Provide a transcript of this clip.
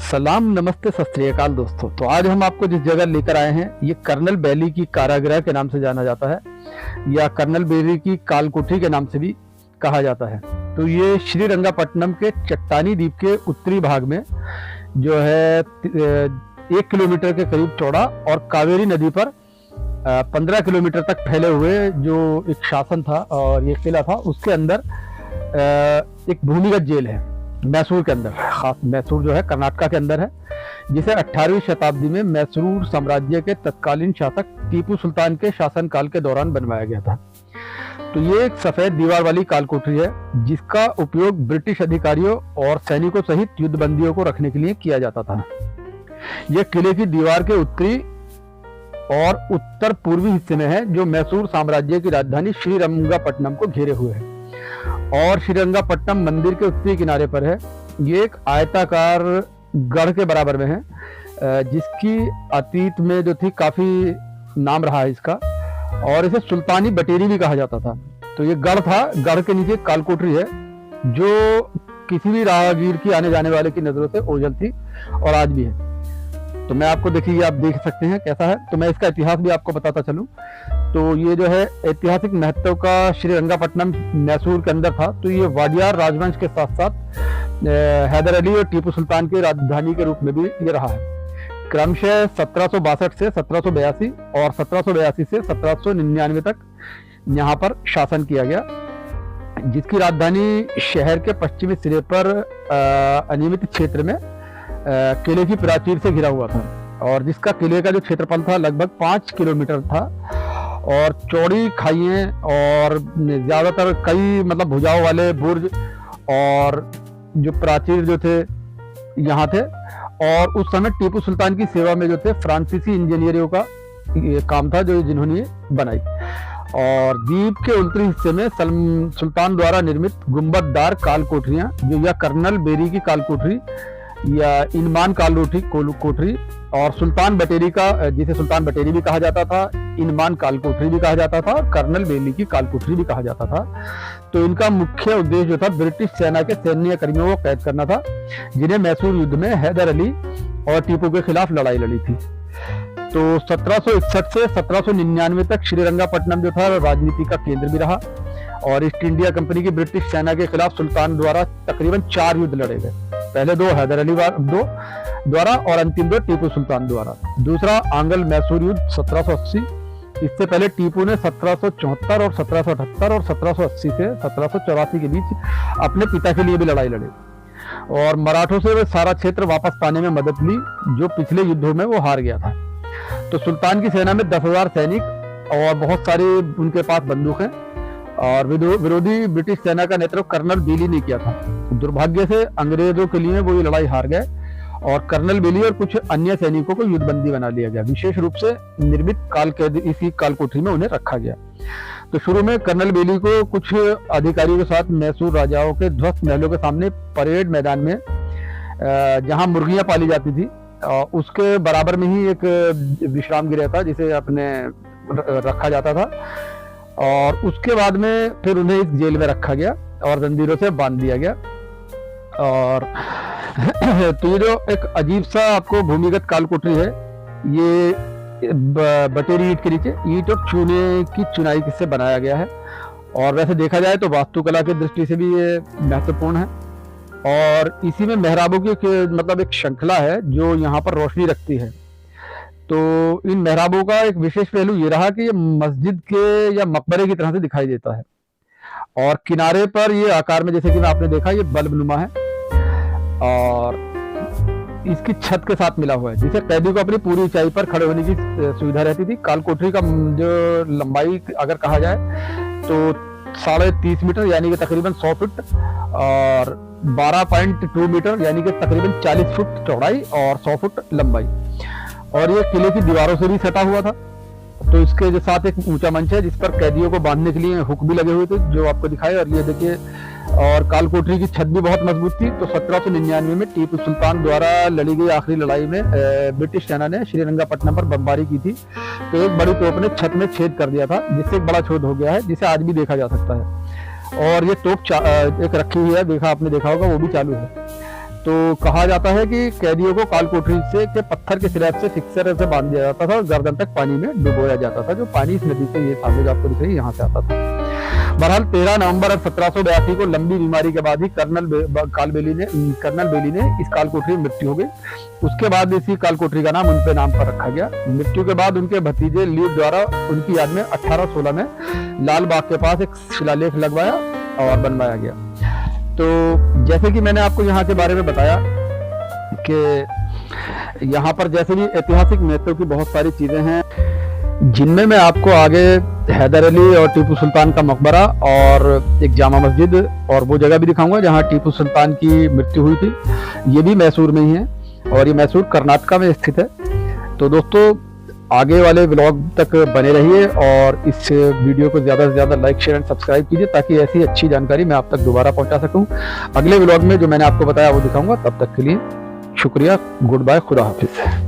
सलाम, नमस्ते, सत श्री अकाल दोस्तों। तो आज हम आपको जिस जगह लेकर आए हैं ये कर्नल बेली की कारागृह के नाम से जाना जाता है या कर्नल बेली की कालकोठरी के नाम से भी कहा जाता है। तो ये श्रीरंगापट्टनम के चट्टानी द्वीप के उत्तरी भाग में जो है 1 किलोमीटर के करीब चौड़ा और कावेरी नदी पर 15 किलोमीटर तक फैले हुए जो एक शासन था और ये किला था, उसके अंदर एक भूमिगत जेल है मैसूर के अंदर। खास मैसूर जो है कर्नाटका के अंदर है, जिसे 18वीं शताब्दी में मैसूर साम्राज्य के तत्कालीन शासक टीपू सुल्तान के शासनकाल के दौरान बनवाया गया था। तो ये एक सफेद दीवार वाली कालकोठरी है जिसका उपयोग ब्रिटिश अधिकारियों और सैनिकों सहित युद्धबंदियों को रखने के लिए किया जाता था। यह किले की दीवार के उत्तरी और उत्तर पूर्वी हिस्से में है, जो मैसूर साम्राज्य की राजधानी श्रीरंगापट्टनम को घेरे हुए है और श्रीरंगापट्टनम मंदिर के उत्तरी किनारे पर है। ये एक आयताकार गढ़ के बराबर में है, जिसकी अतीत में जो थी काफी नाम रहा है इसका, और इसे सुल्तानी बटेरी भी कहा जाता था। तो ये गढ़ था, गढ़ के नीचे कालकोठरी है जो किसी भी राहगीर की आने जाने वाले की नजरों से ओझल थी और आज भी है। तो मैं आपको देखिए, आप देख सकते हैं कैसा है। तो मैं इसका इतिहास भी आपको बताता चलूं। तो ये जो है ऐतिहासिक महत्व का श्रीरंगापट्टनम मैसूर के अंदर था। तो ये वाडियार राजवंश के साथ साथ हैदर अली और टीपू सुल्तान की राजधानी के रूप में भी ये रहा है। क्रमशः 1762 से 1782 और 1782 से 1799 तक यहाँ पर शासन किया गया, जिसकी राजधानी शहर के पश्चिमी सिरे पर अनियमित क्षेत्र में किले की प्राचीर से घिरा हुआ था और जिसका किले का जो क्षेत्रफल था लगभग 5 किलोमीटर था और चौड़ी खाइयां और ज्यादातर कई मतलब भुजाओं वाले बुर्ज और जो प्राचीर जो थे यहाँ थे। और उस समय टीपू सुल्तान की सेवा में जो थे फ्रांसीसी इंजीनियरों का ये काम था जो जिन्होंने बनाई। और द्वीप के उत्तरी हिस्से में सुल्तान द्वारा निर्मित गुंबददार कालकोठरियां जो या कर्नल बेरी की कालकोठरी या इनमान कोठरी और सुल्तान बटेरी का, जिसे सुल्तान बटेरी भी कहा जाता था, इनमान कालकोठरी भी कहा जाता था और कर्नल बेली की कालकोठरी भी कहा जाता था। तो इनका मुख्य उद्देश्य जो था ब्रिटिश सेना के सैन्य कर्मियों को कैद करना था, जिन्हें मैसूर युद्ध में हैदर अली और टीपू के खिलाफ लड़ाई लड़ी थी। तो 1761 से 1799 तक श्रीरंगापट्टनम जो था राजनीति का केंद्र भी रहा और ईस्ट इंडिया कंपनी की ब्रिटिश सेना के खिलाफ सुल्तान द्वारा तकरीबन 4 युद्ध लड़े गए। पहले 2 हैदर अली द्वारा और अंतिम 2 टीपू सुल्तान द्वारा। दूसरा आंग्ल मैसूर युद्ध 1780। इससे पहले टीपू ने 1774 और 1778 और 1780 से 1784 के बीच अपने पिता के लिए भी लड़ाई लड़ी और मराठों से वे सारा क्षेत्र वापस पाने में मदद ली जो पिछले युद्धों में वो हार गया था। तो सुल्तान की सेना में 10,000 सैनिक और बहुत सारी उनके पास बंदूकें और विरोधी ब्रिटिश सेना का नेतृत्व कर्नल बेली ने किया था। दुर्भाग्य से अंग्रेजों के लिए वो ये लड़ाई हार गए और कर्नल बेली और कुछ अन्य सैनिकों को युद्धबंदी बना लिया गया। विशेष रूप से निर्मित इसी कालकोठरी में उन्हें रखा गया। तो शुरू में कर्नल बेली को कुछ अधिकारियों के साथ मैसूर राजाओं के ध्वस्त महलों के सामने परेड मैदान में जहां मुर्गियां पाली जाती थी उसके बराबर में ही एक विश्राम गृह था जिसे अपने रखा जाता था और उसके बाद में फिर उन्हें इस जेल में रखा गया और जंजीरों से बांध दिया गया। और तो ये जो एक अजीब सा आपको भूमिगत कालकोठरी है, ये बटेरी ईंट के नीचे ईंट और चूने की चुनाई से बनाया गया है और वैसे देखा जाए तो वास्तुकला की दृष्टि से भी ये महत्वपूर्ण है। और इसी में मेहराबों की मतलब एक श्रृंखला है जो यहाँ पर रोशनी रखती है। तो इन मेहराबों का एक विशेष पहलू ये रहा कि ये मस्जिद के या मकबरे की तरह से दिखाई देता है और किनारे पर ये आकार में, जैसे कि आपने देखा, ये बल्बनुमा है और इसकी छत के साथ मिला हुआ है जिसे कैदी को अपनी पूरी ऊंचाई पर खड़े होने की सुविधा रहती थी। कालकोठरी का जो लंबाई अगर कहा जाए तो 30.5 मीटर यानी कि तकरीबन 100 फुट और 12.2 मीटर यानी कि तकरीबन 40 फुट चौड़ाई और 100 फुट लंबाई। और ये किले की दीवारों से भी सटा हुआ था। तो इसके जो साथ एक ऊंचा मंच है जिस पर कैदियों को बांधने के लिए हुक भी लगे हुए थे जो आपको दिखाए। और ये देखिए, और कालकोठरी की छत भी बहुत मजबूत थी। तो 1799 में टीपू सुल्तान द्वारा लड़ी गई आखिरी लड़ाई में ब्रिटिश सेना ने श्रीरंगापट्टनम पर बमबारी की थी। तो एक बड़ी तोप ने छत में छेद कर दिया था जिससे एक बड़ा छेद हो गया है, जिसे आज भी देखा जा सकता है। और ये तोप एक रखी हुई है, आपने देखा होगा, वो भी चालू है। तो कहा जाता है कि कैदियों को काल कोठरी से के पत्थर के स्लैब से फिक्सर से बांध दिया जाता था और गर्दन तक पानी में डुबोया जाता था, जो पानी इस नदी से, ये सामने जो आपको दिख रही है, यहाँ से आता था। बहरहाल 13 नवंबर 1782 को लंबी बीमारी के बाद ही कर्नल बेली ने इस काल कोठरी में मृत्यु हो गई। उसके बाद इसी काल कोठरी का नाम उनके नाम पर रखा गया। मृत्यु के बाद उनके भतीजे लीड द्वारा उनकी याद में 1816 में लाल बाग के पास एक शिलालेख लगवाया और बनवाया गया। तो जैसे कि मैंने आपको यहाँ के बारे में बताया कि यहाँ पर जैसे भी ऐतिहासिक महत्व की बहुत सारी चीजें हैं, जिनमें मैं आपको आगे हैदर अली और टीपू सुल्तान का मकबरा और एक जामा मस्जिद और वो जगह भी दिखाऊंगा जहाँ टीपू सुल्तान की मृत्यु हुई थी। ये भी मैसूर में ही है और ये मैसूर कर्नाटका में स्थित है। तो दोस्तों आगे वाले व्लॉग तक बने रहिए और इस वीडियो को ज़्यादा से ज़्यादा लाइक, शेयर एंड सब्सक्राइब कीजिए ताकि ऐसी अच्छी जानकारी मैं आप तक दोबारा पहुंचा सकूं। अगले व्लॉग में जो मैंने आपको बताया वो दिखाऊंगा। तब तक के लिए शुक्रिया, गुड बाय, खुदा हाफिज।